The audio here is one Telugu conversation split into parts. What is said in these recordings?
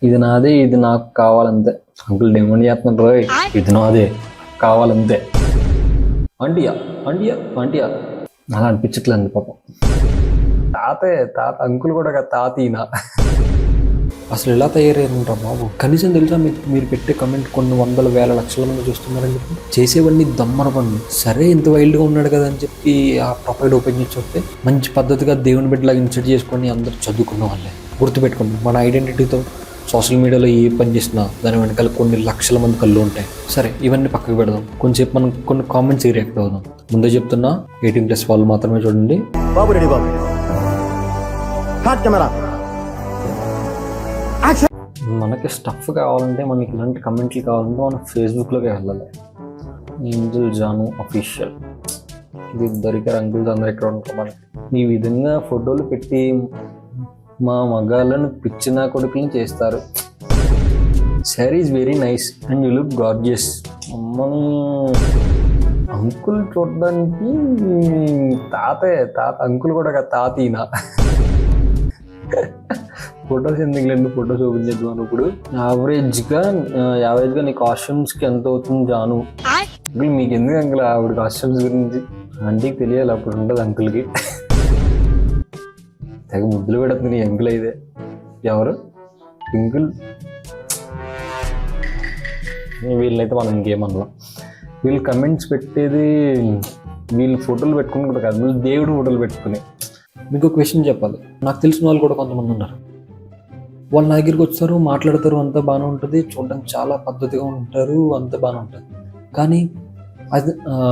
ఇది నాదే, ఇది నాకు కావాలంతే. అంకుల్ డిమాండ్ చేస్తున్నాడు రోయ్, ఇది నాదే కావాలంతే. అంటియా అంటియా అంటియా అలా అనిపించట్లేదు పాపం. తాత అంకుల్ కూడా తాతీనా. అసలు ఎలా తయారయ్యారంటారా బాబు? కనీసం తెలుసా మీరు పెట్టే కమెంట్ కొన్ని వందల వేల లక్షల మంది చూస్తున్నారని చెప్పి. చేసేవన్నీ దమ్మర పనులు. సరే ఇంత వైల్డ్గా ఉన్నాడు కదా అని చెప్పి ఆ ప్రొఫైల్ ఓపెన్ చేసి వస్తే మంచి పద్ధతిగా దేవుని బిడ్డలాగా ఇన్సర్ట్ చేసుకొని అందరూ చదువుకున్న వాళ్ళే. గుర్తుపెట్టుకోండి, మన ఐడెంటిటీతో సోషల్ మీడియాలో ఏ పని చేసినా దాని వెనకాల కొన్ని లక్షల మంది కళ్ళు ఉంటాయి. సరే ఇవన్నీ పక్కకు పెడదాం, కొంచెంసేపు మనం కొన్ని కామెంట్స్ రియాక్ట్ అవుదాం. ముందే చెప్తున్నా 18+ వాళ్ళు మాత్రమే చూడండి. బాబు రెడీ బాబు. మనకి స్టఫ్ కావాలంటే, మనకి ఇలాంటి కమెంట్లు కావాలంటే మనం ఫేస్బుక్లోకి వెళ్ళాలి. Angel Janu official. ఇది దొరికారు అంకుల్స్ అందరు ఎక్కడ ఉంటారు మనకి. ఈ విధంగా ఫోటోలు పెట్టి మా మగాళ్ళను పిచ్చిన కొడుకులను చేస్తారు. Sari is very nice and you look gorgeous. అమ్మని అంకుల్ చూడడానికి తాత అంకుల్ కూడా తాతీనా. ఫొటోస్ ఎందుకు లేండి, ఫొటోస్ ఓపెన్ చేద్దాం. ఇప్పుడు యావరేజ్గా నీ కాస్ట్యూమ్స్కి ఎంత అవుతుంది జాను? అంకుల్ మీకు ఎందుకు అంకుల్ ఆవిడ కాస్ట్యూమ్స్ గురించి? ఆంటీకి తెలియాలి, అప్పుడు ఉంటుంది అంకుల్కి. తెగ ముద్దులు పెడుతుంది నీ అంకుల్. అయితే ఎవరు అంకుల్? వీళ్ళనైతే మనం ఇంకేమన్నా. వీళ్ళు కమెంట్స్ పెట్టేది వీళ్ళు ఫోటోలు పెట్టుకుని కాదు, వీళ్ళు దేవుడు ఫోటోలు పెట్టుకుని. మీకు ఒక క్వశ్చన్ చెప్పాలి. నాకు తెలిసిన వాళ్ళు కూడా కొంతమంది ఉన్నారు. వాళ్ళు నా దగ్గరికి వచ్చారు, మాట్లాడతారు, అంతా బాగానే ఉంటుంది, చూడడానికి చాలా పద్ధతిగా ఉంటారు, అంతా బాగానే ఉంటుంది. కానీ అది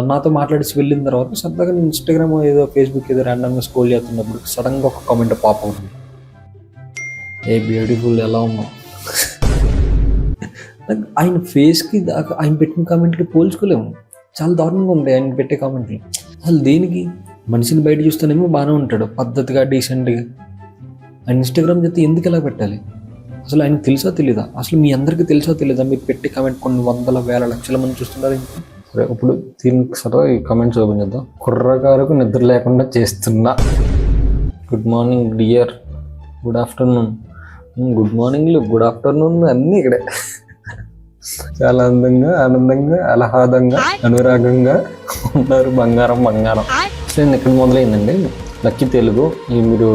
నాతో మాట్లాడేసి వెళ్ళిన తర్వాత సరదాగా నేను ఇన్స్టాగ్రామ్ ఏదో ఫేస్బుక్ ఏదో ర్యాండమ్గా స్క్రోల్ చేస్తున్నప్పుడు సడన్గా ఒక కామెంట్ పాప ఉంటుంది, ఏ బ్యూటిఫుల్ ఎలా ఉన్నావు. ఆయన ఫేస్కి ఆయన పెట్టిన కామెంట్కి పోల్చుకోలేము, చాలా దారుణంగా ఉంది ఆయన పెట్టే కామెంట్లు. అసలు దేనికి? మనిషిని బయట చూస్తేనేమో బాగానే ఉంటాడు, పద్ధతిగా డీసెంట్గా. ఆయన ఇన్స్టాగ్రామ్ చేస్తే ఎందుకు ఎలా పెట్టాలి? అసలు ఆయన తెలుసా తెలీదా? అసలు మీ అందరికీ తెలుసా తెలీదా? మీరు పెట్టే కామెంట్ కొన్ని వందల వేల లక్షల మంది చూస్తున్నారు. సరే ఇప్పుడు దీనికి సరే ఈ కామెంట్స్ ఓపెన్ చేద్దాం. కుర్రగారుకు నిద్ర లేకుండా చేస్తున్నా. Good morning dear, good afternoon, good మార్నింగ్లు, గుడ్ ఆఫ్టర్నూన్ అన్నీ ఇక్కడే. చాలా అందంగా, ఆనందంగా, ఆహ్లాదంగా, అనురాగంగా ఉన్నారు. బంగారం బంగారం. అసలు ఇక్కడ మొదలైందండి లక్కీ తెలుగు. మీరు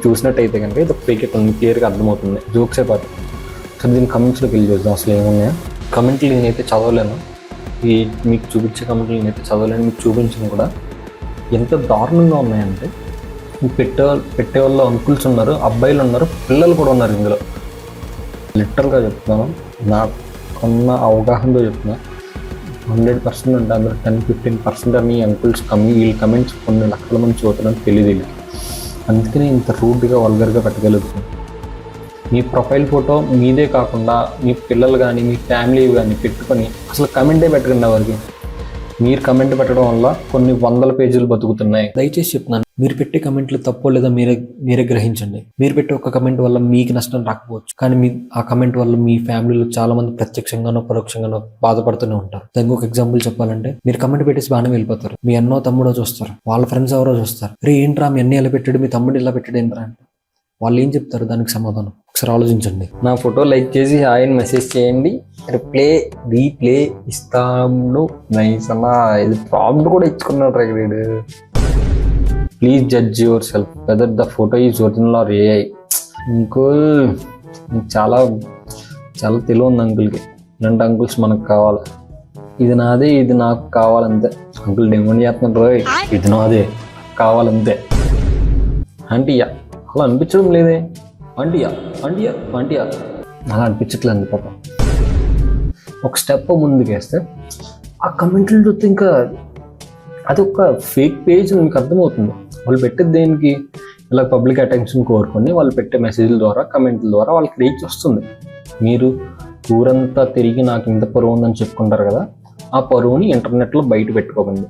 చూసినట్టయితే కనుక ఇది క్రికెట్ క్లియర్గా అర్థమవుతుంది, జోక్సే పాటు. సరే దీని కమెంట్స్లోకి వెళ్ళి చూద్దాం అసలు ఏమున్నాయో. కమెంట్లు నేనైతే చదవలేను, ఈ మీకు చూపించే కమెంట్లు నేనైతే చదవలేను, మీకు చూపించిన కూడా. ఎంత దారుణంగా ఉన్నాయంటే, పెట్టేవాళ్ళు అంకుల్స్ ఉన్నారు, అబ్బాయిలు ఉన్నారు, పిల్లలు కూడా ఉన్నారు ఇందులో. లిటరల్గా చెప్తున్నాను, నాకున్న అవగాహనతో చెప్తున్నా. 100% అంటే అందులో 10-15% అని అంకుల్స్ వీళ్ళు కమెంట్స్ కొన్ని లక్షల మంది చూడడానికి తెలియదు వీళ్ళకి. అందుకనే ఇంత రూడ్గా వల్గర్గా పెట్టగలుగుతుంది. మీ ప్రొఫైల్ ఫోటో మీదే కాకుండా మీ పిల్లలు కానీ మీ ఫ్యామిలీ కానీ పెట్టుకొని అసలు కమెంటే పెట్టకండి ఎవరికి. మీరు కమెంట్ పెట్టడం వల్ల కొన్ని వందల పేజీలు బతుకుతున్నాయి. దయచేసి చెప్తున్నాను, మీరు పెట్టే కమెంట్లు తప్పో లేదా మీరే గ్రహించండి. మీరు పెట్టే ఒక కమెంట్ వల్ల మీకు నష్టం రాకపోవచ్చు, కానీ ఆ కమెంట్ వల్ల మీ ఫ్యామిలీలో చాలా మంది ప్రత్యక్షంగానో పరోక్షంగానో బాధపడుతూనే ఉంటారు. దానికి ఒక ఎగ్జాంపుల్ చెప్పాలంటే, మీరు కమెంట్ పెట్టేసి బాగానే వెళ్ళిపోతారు, మీ అన్నో తమ్ముడో చూస్తారు, వాళ్ళ ఫ్రెండ్స్ ఎవరో చూస్తారు, రే ఏంట్రా మీ అన్నీ ఎలా పెట్టాడు, మీ తమ్ముడు ఇలా పెట్టాడు ఏంట్రా అంటే వాళ్ళు ఏం చెప్తారు? దానికి సమాధానం ఒకసారి ఆలోచించండి. నా ఫోటో లైక్ చేసి హాయ్ మెసేజ్ చేయండి, రీప్లే ఇస్తాను. నైస్ అన్న, ఇది ప్రాంప్ట్ కూడా ఇచ్చుకున్నాడు రైడ్. Please judge yourself whether the photo is original or AI. Uncle చాలా చాలా తెలివి ఉంది అంకుల్కి. ఇలాంటి అంకుల్స్ మనకు కావాలి. ఇది నాదే, ఇది నాకు కావాలంతే. అంకుల్ డిమాండ్ చేస్తున్నాడు రోయ్, ఇది నాదే కావాలంతే. ఆంటీయా అలా అనిపించడం లేదే, ఆంటీయా ఆంటీయా ఆంటీయా అలా అనిపించట్లేదు పాపం. ఒక స్టెప్ ముందుకేస్తే ఆ కమెంట్లు చూస్తే ఇంకా అది ఒక ఫేక్ పేజ్ మీకు అర్థమవుతుంది. వాళ్ళు పెట్టేది దేనికి? ఇలా పబ్లిక్ అటెన్షన్ కోరుకొని వాళ్ళు పెట్టే మెసేజ్ల ద్వారా, కమెంట్ల ద్వారా వాళ్ళకి రీచ్ వస్తుంది. మీరు ఊరంతా తిరిగి నాకు ఇంత పరువు ఉందని చెప్పుకుంటారు కదా, ఆ పరువుని ఇంటర్నెట్లో బయట పెట్టుకోకండి.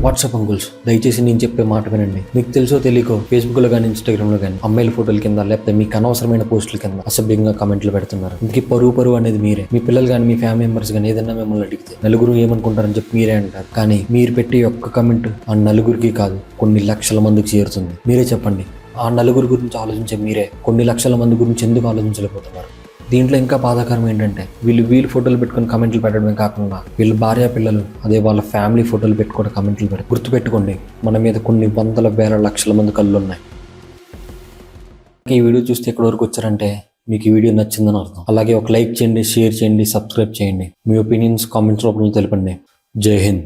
వాట్సాప్ అంకుల్స్ దయచేసి నేను చెప్పే మాట వినండి. మీకు తెలుసో తెలియకో ఫేస్బుక్లో కానీ ఇన్స్టాగ్రామ్లో కానీ అమ్మాయిల ఫోటోల కింద లేకపోతే మీకు అనవసరమైన పోస్టుల కింద అసభ్యంగా కమెంట్లు పెడుతున్నారు. ఇందుకు పరువు అనేది మీరే. మీ పిల్లలు కానీ మీ ఫ్యామిలీ మెంబర్స్ కానీ ఏదైనా మిమ్మల్ని అడిగితే నలుగురు ఏమనుకుంటారని చెప్పి మీరే అంటారు. కానీ మీరు పెట్టే ఒక్క కమెంట్ ఆ నలుగురికి కాదు, కొన్ని లక్షల మందికి చేరుతుంది. మీరే చెప్పండి, ఆ నలుగురు గురించి ఆలోచించే మీరే కొన్ని లక్షల మంది గురించి ఎందుకు ఆలోచించలేకపోతున్నారు? దీంట్లో ఇంకా బాధాకరం ఏంటంటే వీళ్ళు ఫోటోలు పెట్టుకొని కమెంట్లు పెట్టడమే కాకుండా వీళ్ళ భార్య పిల్లలు అదే వాళ్ళ ఫ్యామిలీ ఫోటోలు పెట్టుకొని కమెంట్లు పెట్టి గుర్తుపెట్టుకోండి, మన మీద కొన్ని వందల వేల లక్షల మంది కళ్ళు ఉన్నాయి. ఈ వీడియో చూస్తే ఎక్కడి వరకు వచ్చారంటే మీకు ఈ వీడియో నచ్చిందని అర్థం. అలాగే ఒక లైక్ చేయండి, షేర్ చేయండి, సబ్స్క్రైబ్ చేయండి. మీ ఒపీనియన్స్ కామెంట్స్ రూపంలో తెలపండి. జై హింద్.